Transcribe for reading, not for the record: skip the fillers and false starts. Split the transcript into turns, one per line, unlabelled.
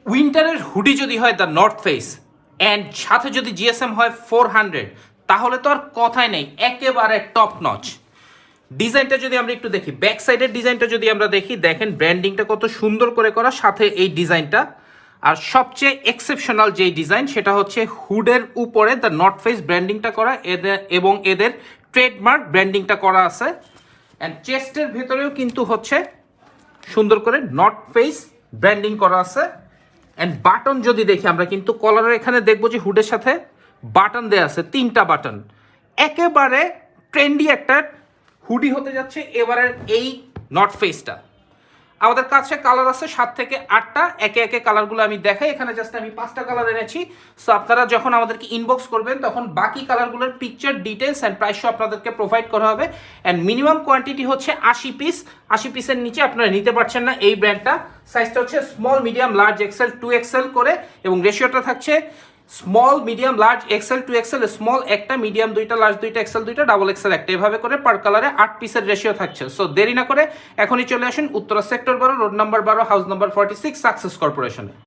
উইন্টারের hoodie যদি হয় the north face and সাথে যদি জিএসএম হয় 400, তাহলে তো আর কথাই নেই, একেবারে টপ নচ। ডিজাইনটা যদি আমরা একটু দেখি, ব্যাক সাইডের ডিজাইনটা যদি আমরা দেখি, দেখেন ব্র্যান্ডিংটা কত সুন্দর করে করা, সাথে এই ডিজাইনটা। আর সবচেয়ে এক্সেপশনাল যেই ডিজাইন সেটা হচ্ছে হুডের উপরে দ্য নর্থ ফেস ব্র্যান্ডিংটা করা, এদের এবং এদের ট্রেডমার্ক ব্র্যান্ডিংটা করা আছে। অ্যান্ড চেস্টের ভেতরেও কিন্তু হচ্ছে সুন্দর করে নর্থ ফেস ব্র্যান্ডিং করা আছে। অ্যান্ড বাটন যদি দেখি আমরা, কিন্তু কলারের এখানে দেখবো যে হুডের সাথে বাটন দেওয়া আছে, 3টা বাটন। একেবারে ট্রেন্ডি একটা হুডি হতে যাচ্ছে এবারের এই নর্থ ফেসটা। আমাদের কাছে কালার আছে 7 থেকে 8টা, একে একে কালারগুলো আমি দেখাই। এখানে জাস্ট আমি 5টা কালার এনেছি। সো আপনারা যখন আমাদেরকে ইনবক্স করবেন তখন বাকি কালারগুলোর পিকচার, ডিটেলস অ্যান্ড প্রাইসও আপনাদেরকে প্রোভাইড করা হবে। অ্যান্ড মিনিমাম কোয়ান্টিটি হচ্ছে 80 পিস। 80 পিসের নিচে আপনারা নিতে পারছেন না এই ব্র্যান্ডটা। সাইজটা হচ্ছে small, medium, large, XL, 2XL করে, এবং রেশিওটা থাকছে small, medium, large, XL, 2XL, small একটা, মিডিয়াম 2টা, লার্জ 2টা, এক্সেল 2টা, ডাবল এক্সেল একটা, এভাবে করে পার কালারে 8 পিসের রেশিও থাকছে। সো দেরি না করে এখনই চলে আসুন Uttara sector 12, road number 12, house number 46, success কর্পোরেশনে।